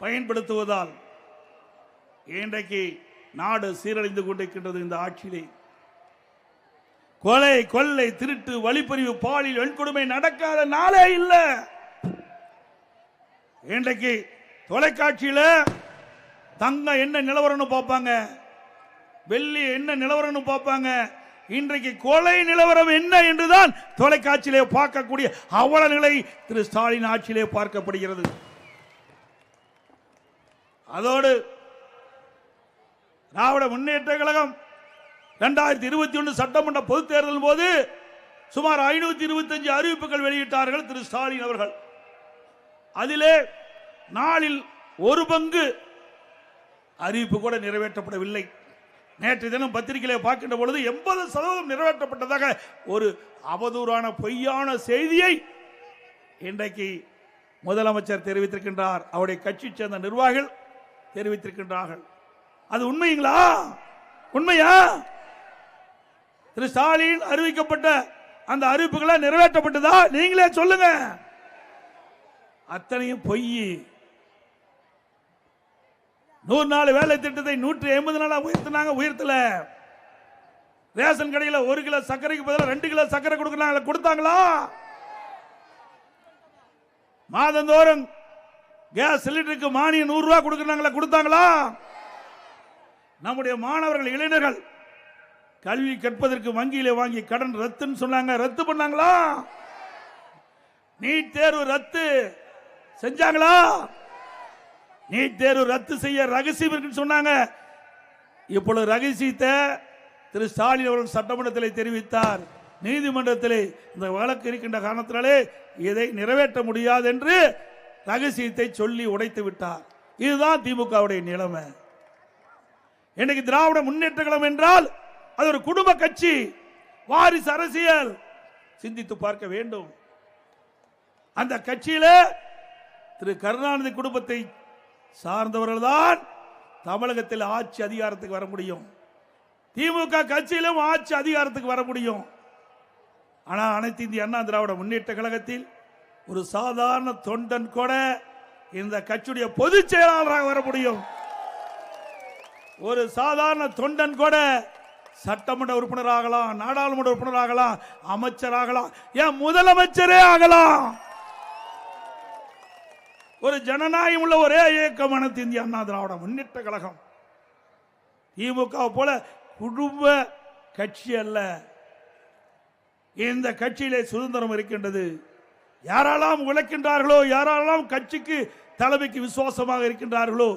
பயன்படுத்துவதால் இன்றைக்கு நாடு சீரழிந்து கொண்டிருக்கின்றது. இந்த ஆட்சியிலே கொலை, கொள்ளை, திருட்டு, வழிப்பறிவு, பாலியல் வன்கொடுமை நடக்காத நாளே இல்லை. இன்றைக்கு தொலைக்காட்சியில தங்கம் என்ன நிலவரம்னு பார்ப்பாங்க, வெள்ளி என்ன நிலவரம்னு பார்ப்பாங்க. இன்றைக்கு கொலை நிலவரம் என்ன என்றுதான் தொலைக்காட்சியிலே பார்க்கக்கூடிய அவல நிலை திரு ஸ்டாலின் ஆட்சியிலே பார்க்கப்படுகிறது. அதோடு திராவிட முன்னேற்ற கழகம் 2021 சட்டமன்ற பொதுத் தேர்தல் போது சுமார் 525 அறிவிப்புகள் வெளியிட்டார்கள் திரு ஸ்டாலின் அவர்கள். அதிலே நாளில் ஒரு பங்கு அறிவிப்பு கூட நிறைவேற்றப்படவில்லை. நேற்று தினம் பத்திரிகையிலே பார்க்கின்ற பொழுது 80% நிறைவேற்றப்பட்டதாக ஒரு அவதூறான பொய்யான செய்தியை இன்றைக்கு முதலமைச்சர் தெரிவித்திருக்கின்றார். அவருடைய கட்சி சேர்ந்த நிர்வாகிகள் தெரிவித்திருக்கின்றார்கள். அது உண்மைங்களா? உண்மையா? திரு ஸ்டாலின் அறிவிக்கப்பட்ட அந்த அறிவிப்புகளை நிறைவேற்றப்பட்டதா? நீங்களே சொல்லுங்க. அத்தனையும் பொய். 100 நாள் வேலை திட்டத்தை 150 நாளா உயர்த்தல. ரேஷன் கடையில் 1 கிலோ சர்க்கரைக்கு பதிலாக 2 கிலோ சர்க்கரை கொடுத்தாங்களா? மாதந்தோறும் கேஸ் சிலிண்டருக்கு மானியம் 100 ரூபாய் கொடுத்தாங்களா? நம்முடைய மாணவர்கள், இளைஞர்கள் கல்வி கற்பதற்கு வங்கியிலே வாங்கி கடன் ரத்துன்னு சொன்னாங்க, ரத்து பண்ணாங்களா? நீட் தேர்வு ரத்து செஞ்சாங்களா? நீட் தேர்வு ரத்து செய்ய ரகசியம் இருக்குன்னு சொன்னாங்க. இப்பொழுது ரகசியத்தை திரு ஸ்டாலின் அவர்கள் சட்டமன்றத்தில் தெரிவித்தார். நீதிமன்றத்திலே இந்த வழக்கு இருக்கின்ற காரணத்தினாலே இதை நிறைவேற்ற முடியாது என்று ரகசியத்தை சொல்லி உடைத்து விட்டார். இதுதான் திமுகவுடைய நிலைமை. இன்னைக்கு திராவிட முன்னேற்ற கழகம் என்றால் அது ஒரு குடும்ப கட்சி, வாரிசு அரசியல். சிந்தித்து பார்க்க வேண்டும். அந்த கட்சியில திரு கருணாநிதி குடும்பத்தை சார்ந்தவர்கள் தான் தமிழகத்தில் ஆட்சி அதிகாரத்துக்கு வர முடியும். திமுக கட்சியிலும் ஆட்சி அதிகாரத்துக்கு வர முடியும். ஆனால் அனைத்து இந்திய அண்ணா திராவிட முன்னேற்ற கழகத்தில் ஒரு சாதாரண தொண்டன் கூட இந்த கட்சியுடைய பொதுச் செயலாளராக வர முடியும். ஒரு சாதாரண தொண்டன் கூட சட்டமன்ற உறுப்பினர் ஆகலாம், நாடாளுமன்ற உறுப்பினர் ஆகலாம், அமைச்சர் ஆகலாம், ஏன் முதலமைச்சரே ஆகலாம். ஒரு ஜனநாயகம் உள்ள ஒரே இயக்கம் அனைத்து இந்திய அண்ணா திராவிட முன்னேற்ற கழகம். திமுக போல குடும்ப கட்சி அல்ல. இந்த கட்சியிலே சுதந்திரம் இருக்கின்றது. யாரெல்லாம் உழைக்கின்றார்களோ, யாரெல்லாம் கட்சிக்கு தலைமைக்கு விசுவாசமாக இருக்கின்றார்களோ,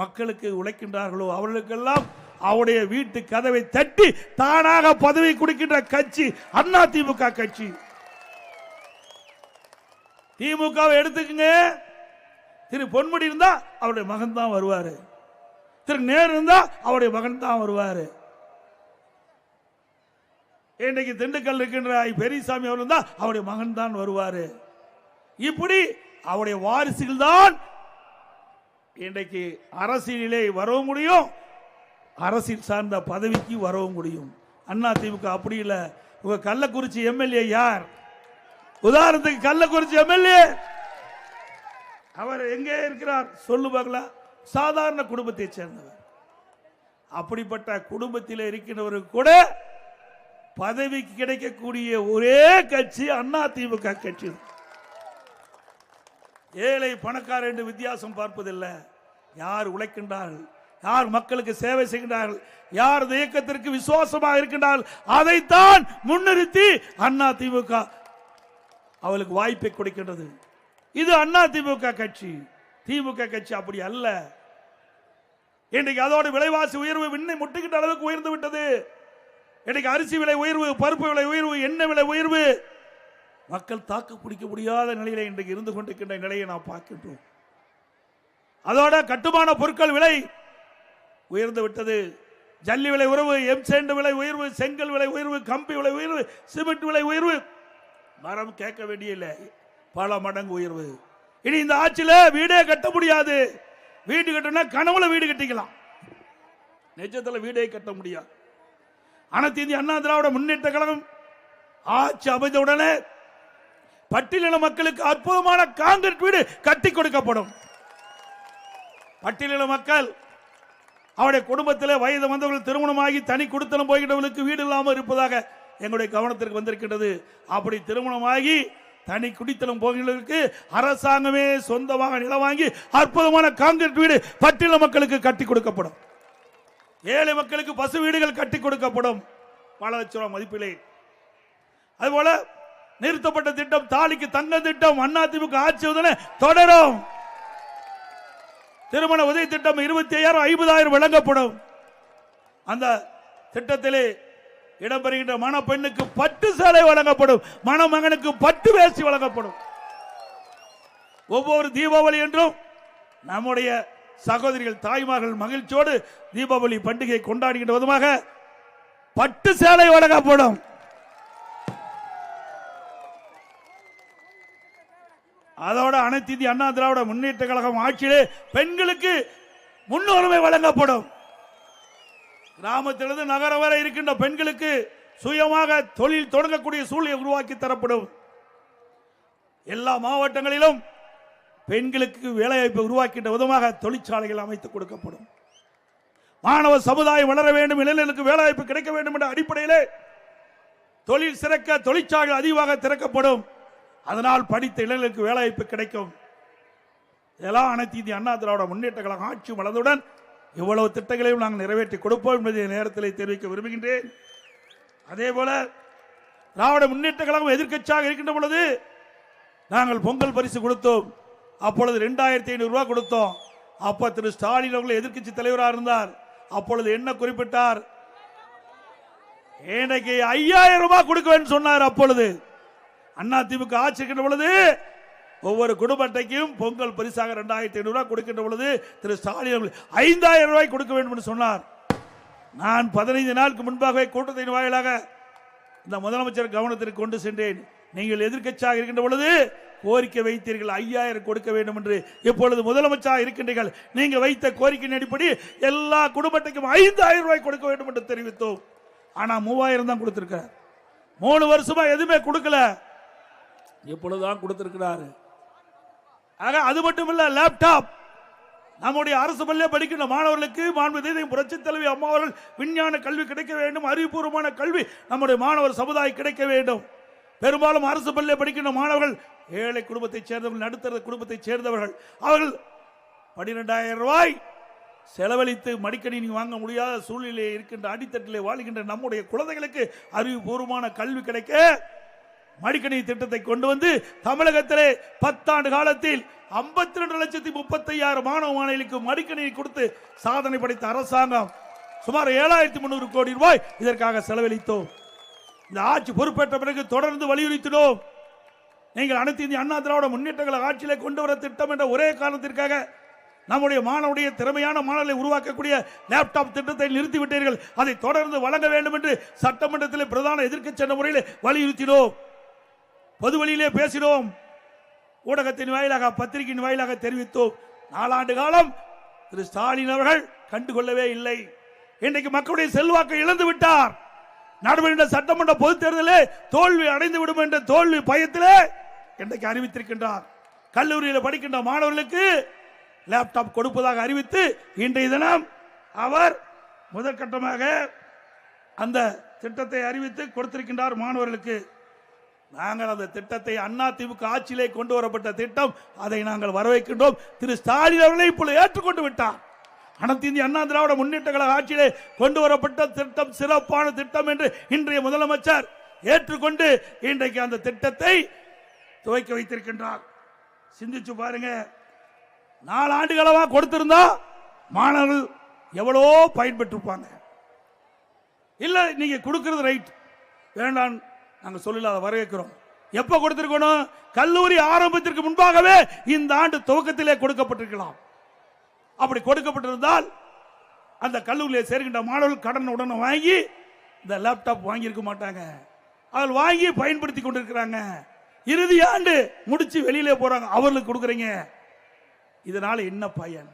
மக்களுக்கு உழைக்கின்றார்களோ, அவர்களுக்கெல்லாம் அவருடைய வீட்டு கதவை தட்டி தானாக பதவி கொடுக்கின்ற கட்சி அண்ணா திமுக கட்சி. திமுகவை எடுத்துக்கங்க. திரு பொன்முடி இருந்தா அவருடைய மகன் தான் வருவாரு. திரு நேரு இருந்தா அவருடைய மகன் தான் வருவாரு. இன்றைக்கு திண்டுக்கல் இருக்கின்ற பெரியசாமி அவர் இருந்தா அவருடைய மகன் தான் வருவாரு. இப்படி அவருடைய வாரிசுகள் தான் இன்றைக்கு அரசியலிலே வரவும் முடியும், அரசியல் சார்ந்த பதவிக்கு வரவும் முடியும். அண்ணா திமுக அப்படி இல்லை. உங்க கள்ளக்குறிச்சி எம்எல்ஏ யார்? உதாரணத்துக்கு கள்ளக்குறிச்சி எம்எல்ஏ அவர் எங்கே இருக்கிறார் சொல்லு பார்க்கலாம். சாதாரண குடும்பத்தை சேர்ந்தவர். அப்படிப்பட்ட குடும்பத்தில் இருக்கின்றவருக்கு கூட பதவிக்கு கிடைக்கக்கூடிய ஒரே கட்சி அண்ணா திமுக கட்சி. ஏழை பணக்காரர் என்று வித்தியாசம் பார்ப்பதில்லை. யார் உழைக்கின்றார்கள், யார் மக்களுக்கு சேவை செய்கின்றார்கள், யார் இயக்கத்திற்கு விசுவாசமாக இருக்கின்றார்கள், அதைத்தான் முன்னிறுத்தி அண்ணா திமுக அவளுக்கு வாய்ப்பை கொடுக்கின்றது. இது அண்ணா திமுக கட்சி. திமுக கட்சி அப்படி அல்ல. இன்றைக்கு அதோட விலைவாசி உயர்வு விண்ணை முட்டுகின்ற அளவுக்கு உயர்ந்து விட்டது. இன்றைக்கு அரிசி விலை உயர்வு, பருப்பு விலை உயர்வு, எண்ணெய் விலை உயர்வு, மக்கள் தாக்கு பிடிக்க முடியாத நிலையில இன்றைக்கு இருந்து கொண்டிருக்கின்ற நிலையை நாம் பார்க்கின்றோம். அதோட கட்டுமான பொருட்கள் விலை உயர்ந்து விட்டது. ஜல்லி விலை உயர்வு, எம்சேண்ட் விலை உயர்வு, செங்கல் விலை உயர்வு, கம்பி விலை உயர்வு, சிமெண்ட் விலை உயர்வு, மரம் கேட்க வேண்டிய பல மடங்கு உயர்வு. இனி இந்த ஆட்சியில வீடே கட்ட முடியாது. வீடு கட்டணும் கனவுல வீடு கட்டிக்கலாம், நிஜத்துல வீடே கட்ட முடியாது. அனைத்து இந்திய அண்ணா திராவிட முன்னேற்ற கழகம் ஆட்சி அமைந்தவுடனே பட்டியலின மக்களுக்கு அற்புதமான கான்கிரீட் வீடு கட்டி கொடுக்கப்படும். பட்டியலின மக்கள் அவருடைய குடும்பத்தில் வயது வந்தவர்கள் திருமணமாகி தனி குடித்தனம் போகின்றவர்களுக்கு வீடு இல்லாமல் இருப்பதாக எங்களுடைய கவனத்திற்கு வந்திருக்கின்றது. அப்படி திருமணமாகி தனி குடித்தனம் போகின்றவர்களுக்கு அரசாங்கமே சொந்தமாக நிலம் வாங்கி அற்புதமான கான்கிரீட் வீடு பட்டியலின மக்களுக்கு கட்டி கொடுக்கப்படும். ஏழை மக்களுக்கு பசு வீடுகள் கட்டி கொடுக்கப்படும் பல லட்சம் ரூபாய் மதிப்பிலே. அதுபோல நிறுத்தப்பட்ட திட்டம் தாலிக்கு தங்க திட்டம் அதிமுக ஆட்சி தொடரும். திருமண உதவி திட்டம் 25,000 50,000 வழங்கப்படும். அந்த திட்டத்திலே இடம்பெறுகின்ற மணப்பெண்ணுக்கு பட்டு சேலை வழங்கப்படும், மணமகனுக்கு பட்டு வேஷ்டி வழங்கப்படும். ஒவ்வொரு தீபாவளி என்றும் நம்முடைய சகோதரிகள் தாய்மார்கள் மகிழ்ச்சியோடு தீபாவளி பண்டிகை கொண்டாடுகின்ற விதமாக பட்டு சேலை வழங்கப்படும். அதோட அனைத்து இந்திய அண்ணா திராவிட முன்னேற்ற கழகம் ஆட்சியிலே பெண்களுக்கு முன்னுரிமை வழங்கப்படும். கிராமத்திலிருந்து நகரம் வரை இருக்கின்ற பெண்களுக்கு சுயமாக தொழில் தொடங்கக்கூடிய சூழலை உருவாக்கி தரப்படும். எல்லா மாவட்டங்களிலும் பெண்களுக்கு வேலைவாய்ப்பை உருவாக்கின்ற விதமாக தொழிற்சாலைகள் அமைத்துக் கொடுக்கப்படும். மாணவ சமுதாயம் வளர வேண்டும், இளைஞர்களுக்கு வேலைவாய்ப்பு கிடைக்க வேண்டும் என்ற அடிப்படையிலே தொழில் சிறக்க தொழிற்சாலைகள் அதிகமாக திறக்கப்படும். அதனால் படித்த இளைஞர்களுக்கு வேலைவாய்ப்பு கிடைக்கும். இதெல்லாம் அனைத்து இந்திய அண்ணா திராவிட முன்னேற்ற கழகம் ஆட்சி வளர்ந்தவுடன் இவ்வளவு திட்டங்களையும் நாங்கள் நிறைவேற்றி கொடுப்போம் என்பதை நேரத்தில் தெரிவிக்க விரும்புகின்றேன். அதே போல திராவிட முன்னேற்ற கழகம் எதிர்க்கட்சியாக இருக்கின்ற பொழுது நாங்கள் பொங்கல் பரிசு கொடுத்தோம். அப்பொழுது 2,500 ரூபாய் கொடுத்தோம். அப்ப திரு ஸ்டாலின் அவர்கள் எதிர்க்கட்சி தலைவராக இருந்தார். அப்பொழுது என்ன குறிப்பிட்டார்? எனக்கு 5,000 ரூபாய் கொடுக்க சொன்னார். அப்பொழுது அண்ணா திமுக ஆட்சி இருக்கின்ற பொழுது ஒவ்வொரு குடும்ப அட்டைக்கும் பொங்கல் பரிசாக 2,500 ரூபாய் கொடுக்கின்ற பொழுது திரு ஸ்டாலின் அவர்கள் 5,000 ரூபாய் கொடுக்க வேண்டும் என்று சொன்னார். நான் 15 நாளுக்கு முன்பாகவே கூட்டத்தின் வாயிலாக இந்த முதலமைச்சர் கவனத்திற்கு கொண்டு சென்றேன். நீங்கள் எதிர்க்கட்சியாக இருக்கின்ற பொழுது கோரிக்கை வைத்தீர்கள் 5,000 கொடுக்க வேண்டும் என்று. இப்பொழுது முதலமைச்சராக இருக்கின்றீர்கள், நீங்க வைத்த கோரிக்கையின் அடிப்படை எல்லா குடும்ப அட்டைக்கும் 5,000 ரூபாய் கொடுக்க வேண்டும் என்று தெரிவித்தோம். ஆனா 3,000 தான் கொடுத்திருக்கிறார். 3 வருஷமா எதுவுமே கொடுக்கல, இப்பொழுதுதான் கொடுத்திருக்கிறார். ஆக அது மட்டும் இல்ல, லேப்டாப் நம்முடைய அரசு பள்ளியை படிக்கின்ற மாணவர்களுக்கு மாண்புமிகு புரட்சித் தலைவி அம்மா அவர்கள் விஞ்ஞான கல்வி கிடைக்க வேண்டும், அறிவுபூர்வமான கல்வி நம்முடைய மாணவர் சமுதாயம் கிடைக்க வேண்டும். பெரும்பாலும் அரசு பள்ளியை படிக்கின்ற மாணவர்கள் ஏழை குடும்பத்தைச் சேர்ந்தவர்கள், நடுத்தர குடும்பத்தைச் சேர்ந்தவர்கள். அவர்கள் 12,000 ரூபாய் செலவழித்து மடிக்கணினி வாங்க முடியாத சூழ்நிலை இருக்கின்ற அடித்தட்டிலே வாழ்கின்ற நம்முடைய குழந்தைகளுக்கு அறிவுபூர்வமான கல்வி கிடைக்க மடிக்கணினி திட்டத்தை கொண்டு வந்து தமிழகத்திலே 10 ஆண்டு காலத்தில் 52,35,000 மாணவ மாணவிகளுக்கு மடிக்கணினி கொடுத்து சாதனை படைத்த அரசாங்கம். சுமார் 7,300 கோடி ரூபாய் இதற்காக செலவழித்தோம். இந்த ஆட்சி பொறுப்பேற்ற பிறகு தொடர்ந்து வலியுறுத்தினோம். நீங்கள் அனைத்து இந்திய அண்ணா திராவிட முன்னேற்ற கழக ஆட்சியிலே கொண்டு வர திட்டம் என்ற ஒரே காரணத்திற்காக நம்முடைய மாணவருடைய திறமையான மாணவர்களை உருவாக்கக்கூடிய லேப்டாப் திட்டத்தை நிறுத்திவிட்டீர்கள். அதை தொடர்ந்து வழங்க வேண்டும் என்று சட்டமன்றத்தில் பிரதான எதிர்க்கட்சி என்ற முறையில் வலியுறுத்தினோம். பொது வழியிலே பேசினோம். ஊடகத்தின் வாயிலாக, பத்திரிகையின் வாயிலாக தெரிவித்தோம். 4 ஆண்டு காலம் திரு ஸ்டாலின் அவர்கள் கண்டுகொள்ளவே இல்லை. இன்றைக்கு மக்களுடைய செல்வாக்கை இழந்து விட்டார். நடைபெறுகின்ற சட்டமன்ற பொதுத் தேர்தலில் தோல்வி அடைந்து விடும் என்ற தோல்வி பயத்திலே இன்றைக்கு அறிவித்திருக்கின்றார். கல்லூரியில் படிக்கின்ற மாணவர்களுக்கு லேப்டாப் கொடுப்பதாக அறிவித்து இன்றைய தினம் அவர் முதற்கட்டமாக அந்த திட்டத்தை அறிவித்து கொடுத்திருக்கின்றார் மாணவர்களுக்கு. நாங்கள் அந்த திட்டத்தை அதிமுக ஆட்சியிலே கொண்டு வரப்பட்ட திட்டம், அதை நாங்கள் வரவேற்கின்றோம். திரு ஸ்டாலின் அவர்களை இப்பொழுது ஏற்றுக்கொண்டு விட்டார். அனைத்து இந்திய அண்ணா திராவிட முன்னேற்ற கழக ஆட்சியிலே கொண்டு வரப்பட்ட திட்டம் சிறப்பான திட்டம் என்று இன்றைய முதலமைச்சர் ஏற்றுக்கொண்டு இன்றைக்கு அந்த திட்டத்தை துவக்கி வைத்திருக்கின்றார். சிந்திச்சு பாருங்க, 4 ஆண்டுகளவா கொடுத்திருந்தா மாணவர்கள் எவ்வளோ பயன்பெற்றிருப்பாங்க. இல்ல நீங்க கொடுக்கிறது ரைட், வேண்டாம் நாங்க சொல்லல, அதை வரவேற்கிறோம். எப்ப கொடுத்திருக்கணும்? கல்லூரி ஆரம்பத்திற்கு முன்பாகவே இந்த ஆண்டு துவக்கத்திலே கொடுக்கப்பட்டிருக்கலாம். அப்படி கொடுக்கப்பட்டிருந்தால் அந்த கல்லூரியில் சேர்கின்ற மாணவர்கள் கடன் உடனே வாங்கி இந்த லேப்டாப் வாங்கி இருக்க மாட்டாங்க. அவர்கள் வாங்கி பயன்படுத்தி கொண்டிருக்கிறாங்க. இறுதி ஆண்டு முடிச்சு வெளியிலே போறாங்க, அவர்களுக்கு கொடுக்குறீங்க. இதனால என்ன பயன்?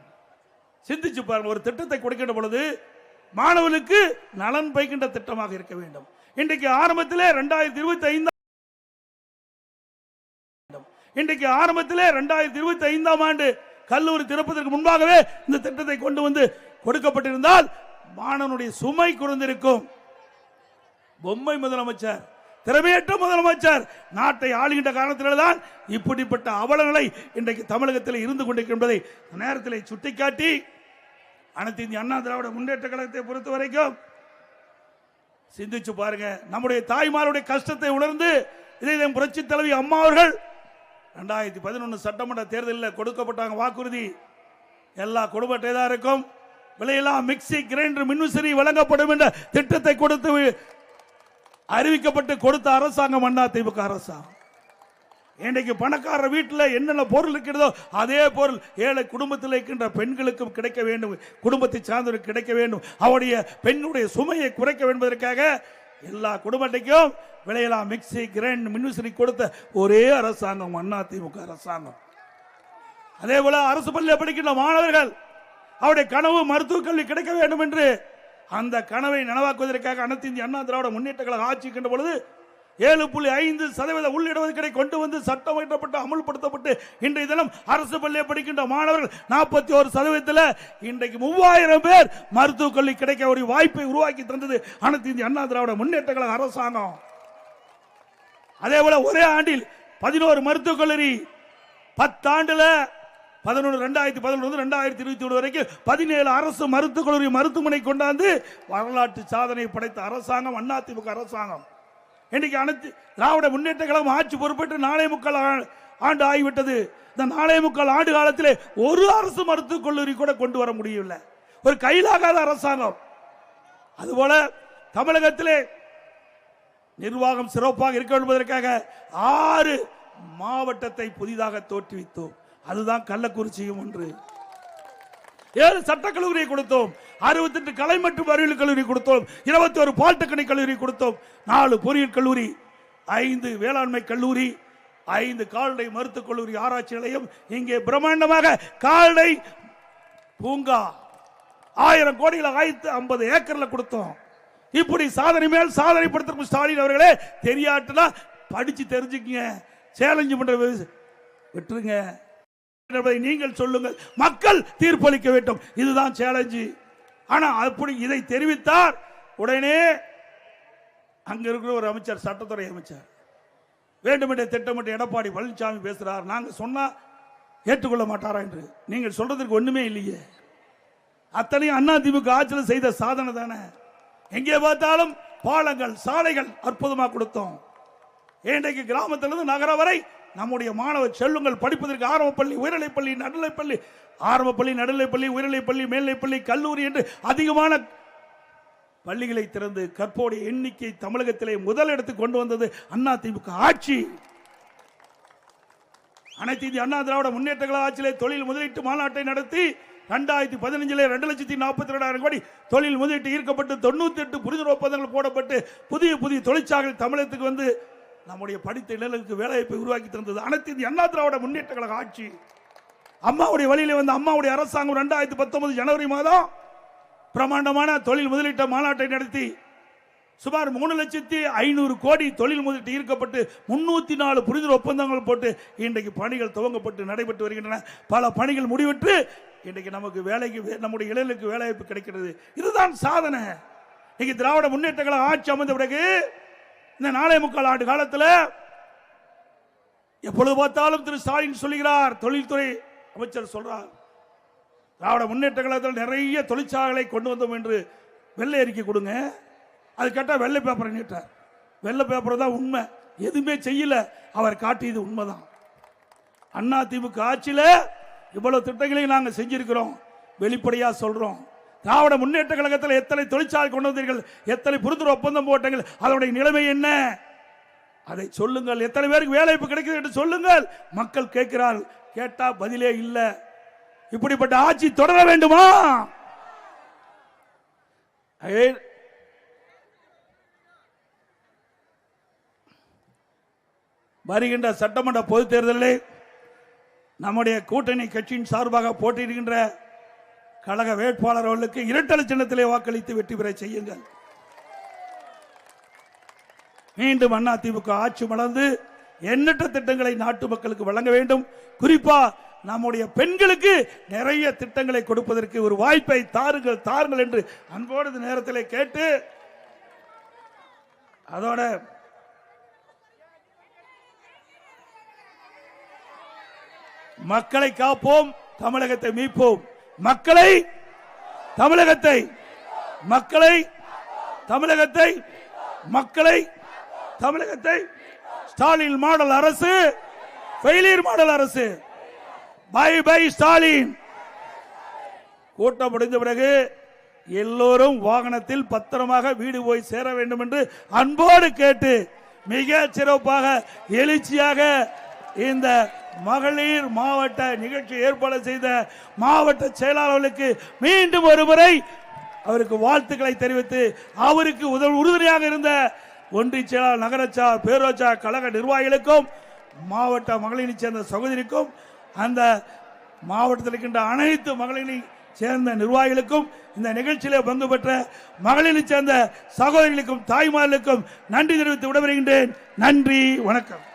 சிந்திச்சு பாருங்க. ஒரு திட்டத்தை கொடுக்கின்ற பொழுது மாணவர்களுக்கு நலன் பயக்கின்ற திட்டமாக இருக்க வேண்டும். இன்றைக்கு ஆரம்பத்திலே 2025 ஆண்டு கல்லூரி திறப்பதற்கு முன்பாகவே இந்த திட்டத்தை கொண்டு வந்து கொடுக்கப்பட்டிருந்தால் மாணவனுடைய சுமை குறைந்திருக்கும். பொம்மை முதலமைச்சர், திறமையற்ற முதலமைச்சர் நாட்டை ஆளுகின்ற காரணத்தில்தான் இப்படிப்பட்ட அவலங்களை இன்றைக்கு தமிழகத்தில் இருந்து கொண்டிருக்கின்றதை நேரத்தில் சுட்டிக்காட்டி, அனைத்து இந்திய அண்ணா திராவிட முன்னேற்ற கழகத்தை பொறுத்த வரைக்கும் சிந்திச்சு பாருங்க. நம்முடைய தாய்மாருடைய கஷ்டத்தை உணர்ந்து இதை புரட்சி தலைவி அம்மா அவர்கள் 2011 சட்டமன்ற தேர்தலில் கொடுக்கப்பட்டாங்க வாக்குறுதி. எல்லா குடும்ப அட்டைதாருக்கும் விலையெல்லாம் மிக்சி, கிரைண்டர், மின்விசிறி வழங்கப்படும் என்ற திட்டத்தை கொடுத்து அறிவிக்கப்பட்டு கொடுத்த அரசாங்கம் அதிமுக அரசாங்கம். இன்றைக்கு பணக்காரர் வீட்டில் என்னென்ன பொருள் இருக்கிறதோ அதே பொருள் ஏழை குடும்பத்தில் இருக்கின்ற பெண்களுக்கும் கிடைக்க வேண்டும், குடும்பத்தை சார்ந்தவர்களுக்கு கிடைக்க வேண்டும். அவருடைய பெண்ணுடைய சுமையை குறைக்க வேண்டுவதற்காக எல்லா குடும்பத்தையும் விலையெல்லாம் மிக்சி, கிரைண்டர், மின்விசிறி கொடுத்த ஒரே அரசாங்கம் அதிமுக அரசாங்கம். அதே போல அரசு பள்ளியில் படிக்கின்ற மாணவர்கள் அவருடைய கனவு மருத்துவ கல்வி கிடைக்க வேண்டும் என்று அந்த கனவை நனவாக்குவதற்காக அனைத்து இந்திய அண்ணா திராவிட முன்னேற்ற கழக ஆட்சி இருக்கின்ற பொழுது 7.5% உள்ளிடுவதற்கை கொண்டு வந்து சட்டம் இயற்றப்பட்டு அமல்படுத்தப்பட்டு இன்றைய தினம் அரசு பள்ளியை படிக்கின்ற மாணவர்கள் 41% இன்றைக்கு 3000 பேர் மருத்துவக் கல்வி கிடைக்க ஒரு வாய்ப்பை உருவாக்கி தந்தது அனைத்து இந்திய அண்ணா திராவிட முன்னேற்ற கழக அரசாங்கம். அதே போல ஒரே ஆண்டில் 11 மருத்துவக் கல்லூரி, 10 ஆண்டுல 2011 வரைக்கும் 17 அரசு மருத்துவக் கல்லூரி மருத்துவமனை கொண்டாந்து வரலாற்று சாதனை படைத்த அரசாங்கம் அதிமுக அரசாங்கம். இன்றைக்கு அனைத்து திராவிட முன்னேற்ற கழகம் ஆட்சி பொறுப்பேற்று 4.25 ஆண்டு ஆகிவிட்டது. இந்த 4.25 ஆண்டு காலத்தில் ஒரு அரசு மருத்துவக் கல்லூரி கூட கொண்டு வர முடியவில்லை. ஒரு கையிலாகாத அரசாங்கம். அதுபோல தமிழகத்திலே நிர்வாகம் சிறப்பாக இருக்க என்பதற்காக 6 மாவட்டத்தை புதிதாக தோற்றுவித்தோம். அதுதான் கள்ளக்குறிச்சியும் ஒன்று. 7 சட்டக்கல்லூரியை கொடுத்தோம், 68 கலை மற்றும் அறிவியல் கல்லூரி கொடுத்தோம், 21 பாலிடெக்னிக் கல்லூரி கொடுத்தோம், 4 பொறியியல் கல்லூரி, 5 வேளாண்மை கல்லூரி, 5 கால்நடை மருத்துவக் கல்லூரி ஆராய்ச்சி நிலையம், இங்கே பிரம்மாண்டமாக கால்நடை பூங்கா 1000 கோடியில் 50 ஏக்கர்ல கொடுத்தோம். இப்படி சாதனை மேல் சாதனை படுத்த ஸ்டாலின் அவர்களே தெரியாட்டுனா படிச்சு தெரிஞ்சுக்கங்க, சேலஞ்சு பண்ற விட்டுருங்க. என்பதை நீங்கள் சொல்லுங்கள், மக்கள் தீர்ப்பளிக்க வேண்டும். இதுதான் சேலஞ்சு. ஆனா அப்படி இதை தெரிவித்தார் உடனே அங்க இருக்கிற ஒரு அமைச்சர், சட்டத்துறை அமைச்சர், வேண்டுமென்றே திட்டமிட்டு எடப்பாடி பழனிசாமி பேசுறார், நாங்க சொன்னா ஏற்றுக்கொள்ள மாட்டாரா என்று. நீங்கள் சொல்றதுக்கு ஒண்ணுமே இல்லையே. அத்தனையும் அதிமுக ஆட்சியில் செய்த சாதனை தானே. எங்கே பார்த்தாலும் பாலங்கள், சாலைகள் அற்புதமாக கொடுத்தோம். இன்றைக்கு கிராமத்திலிருந்து நகரம் வரை நம்முடைய மாணவ செல்வங்கள் படிப்பதற்கு ஆரம்பப்பள்ளி, உயர்நிலைப்பள்ளி, நடுநிலைப்பள்ளி, ஆரம்பப்பள்ளி, நடுநிலைப்பள்ளி, உயர்நிலைப்பள்ளி, மேல்நிலைப்பள்ளி, கல்லூரி என்று அதிகமான பள்ளிகளை திறந்து கற்போடைய எண்ணிக்கை தமிழகத்திலே முதலிடத்துக்கு கொண்டு வந்தது அதிமுக ஆட்சி. அனைத்து இந்திய அண்ணா திராவிட முன்னேற்ற கழக ஆட்சியிலே தொழில் முதலீட்டு மாநாட்டை நடத்தி 2015 2,42,000 கோடி தொழில் முதலீட்டு ஈர்க்கப்பட்டு 98 புரிந்துணர்வு ஒப்பந்தங்கள் போடப்பட்டு புதிய புதிய தொழிற்சாலை தமிழகத்துக்கு வந்து நம்முடைய படித்த இளைஞர்களுக்கு வேலைவாய்ப்பை உருவாக்கி தந்தது அனைத்து இந்திய அண்ணா திராவிட முன்னேற்ற கழக ஆட்சி. அம்மாவுடைய வழியிலே வந்த அம்மாவுடைய அரசாங்கம் 2019 ஜனவரி மாதம் பிரமாண்டமான தொழில் முதலீட்டு மாநாட்டை நடத்தி சுமார் 3,500,000 கோடி தொழில் முதலீட்டு ஈர்க்கப்பட்டு 304 புரிந்துணர்வு ஒப்பந்தங்கள் போட்டு இன்றைக்கு பணிகள் துவங்கப்பட்டு நடைபெற்று வருகின்றன. பல பணிகள் முடிவிட்டு இன்றைக்கு நமக்கு வேலைக்கு, நம்முடைய இளைஞர்களுக்கு வேலைவாய்ப்பு கிடைக்கிறது. இதுதான் சாதனை. இன்னைக்கு திராவிட முன்னேற்ற கழக ஆட்சி அமைந்த பிறகு இந்த 4.25 ஆண்டு காலத்தில் எப்பொழுது பார்த்தாலும் திரு ஸ்டாலின் சொல்லுகிறார், தொழில்துறை அமைச்சர் சொல்றார், திராவிட முன்னேற்ற கழகத்தில் நிறைய தொழிற்சாலைகளை கொண்டு வந்தோம் என்று வெள்ளை அறிக்கை கொடுங்க. அது கேட்டா வெள்ளை பேப்பரை நீட்டார். வெள்ளை பேப்பர் தான் உண்மை, எதுவுமே செய்யல. அவர் காட்டியது உண்மைதான். அதிமுக ஆட்சியில இவ்வளவு திட்டங்களையும் நாங்கள் செஞ்சிருக்கிறோம். வெளிப்படையா சொல்றோம். திராவிட முன்னேற்ற கழகத்தில் எத்தனை தொழிற்சாலை கொண்டு வந்தீர்கள், எத்தனை புரிந்துணர்வு ஒப்பந்தம் போட்டீர்கள், அதனுடைய நிலைமை என்ன, அதை சொல்லுங்கள். எத்தனை பேருக்கு வேலைவாய்ப்பு கிடைக்குது என்று சொல்லுங்கள். மக்கள் கேட்கிறார்கள். கேட்டா பதிலே இல்லை. இப்படிப்பட்ட ஆட்சி தொடர வேண்டுமா? வருகின்ற சட்டமன்ற பொதுத் தேர்தலில் நம்முடைய கூட்டணி கட்சியின் சார்பாக போட்டியிடுகின்ற கழக வேட்பாளர் அவர்களுக்கு இரட்டை சின்னத்திலே வாக்களித்து வெற்றி பெற செய்யுங்கள். மீண்டும் அதிமுக ஆட்சி மலர்ந்து எண்ணற்ற திட்டங்களை நாட்டு மக்களுக்கு வழங்க வேண்டும். குறிப்பா நம்முடைய பெண்களுக்கு நிறைய திட்டங்களை கொடுப்பதற்கு ஒரு வாய்ப்பை தாருங்கள் தாருங்கள் என்று அன்போடு நேரத்தில் கேட்டு, அதோட மக்களை காப்போம், தமிழகத்தை மீட்போம். மக்களை, தமிழகத்தை, மக்களை, தமிழகத்தை, மக்களை, தமிழகத்தை. ஸ்டாலின் மாடல் அரசு ஃபெயிலியர் மாடல் அரசு. Bye bye Stalin. கூட்டம் முடிந்த பிறகு எல்லோரும் வாகனத்தில் பத்திரமாக வீடு போய் சேர வேண்டும் என்று அன்போடு கேட்டு, மிக சிறப்பாக எழுச்சியாக இந்த மகளிர் மாவட்ட நிகழ்ச்சி ஏற்பாடு செய்த மாவட்ட செயலாளர்களுக்கு மீண்டும் ஒரு முறை அவருக்கு வாழ்த்துக்களை தெரிவித்து, அவருக்கு உறுதுணையாக இருந்த ஒன்றிய செயலாளர், நகரச்சார், பேரோச்சா கழக நிர்வாகிகளுக்கும், மாவட்ட மகளிரை சேர்ந்த சகோதரிக்கும், அந்த மாவட்டத்தில் இருக்கின்ற அனைத்து மகளிரை சேர்ந்த நிர்வாகிகளுக்கும், இந்த நிகழ்ச்சியிலே பங்கு பெற்ற மகளிரை சேர்ந்த சகோதரிகளுக்கும் தாய்மார்களுக்கும் நன்றி தெரிவித்து விடைபெறுகின்றேன். நன்றி, வணக்கம்.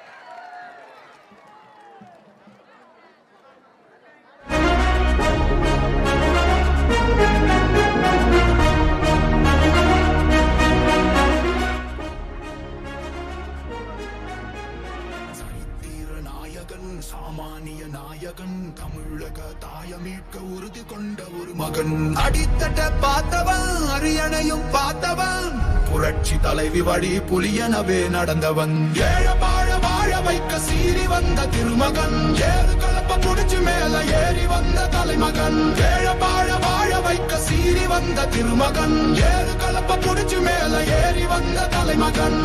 சாமானிய நாயகன், தமிழக தாயமீட்க உறுதி கொண்ட ஒரு மகன். அடித்தட்ட பார்த்தவன், அரியணையும் பார்த்தவன், புரட்சி தலைவி வழி புலியனவே நடந்தவன். ஏழ வாழ வாழ வைக்க சீறி வந்த திருமகன், ஏறு கலப்ப புடிச்சு மேல ஏறி வந்த தலைமகன். ஏழ வாழ வாழ வைக்க சீறி வந்த திருமகன், ஏறு கலப்ப புடிச்சு மேல ஏறி வந்த தலைமகன்.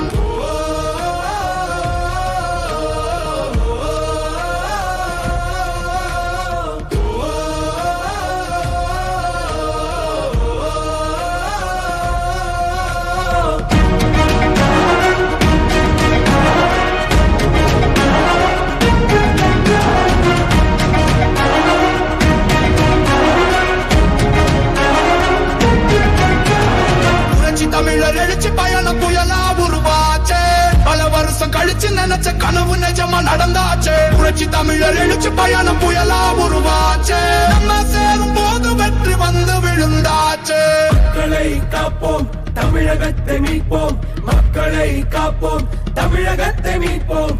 தமிழர் எழுச்சி பயணம் புயலா உருவாச்சே. பல வருஷம் கழிச்சு நினைச்ச கனவு நிஜமா நடந்தாச்சு புரட்சி தமிழர் எழுச்சி பயணம் புயலா உருவாச்சு நம்ம சேரும் போது வெற்றி வந்து விழுந்தாச்சு மக்களை காப்போம் தமிழகத்தை மீட்போம் மக்களை காப்போம் தமிழகத்தை மீட்போம்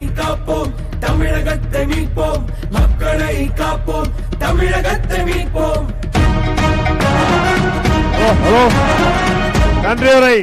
காப்போம் தமிழகத்தை மீட்போம் மக்களை காப்போம் தமிழகத்தை மீட்போம் நன்றி.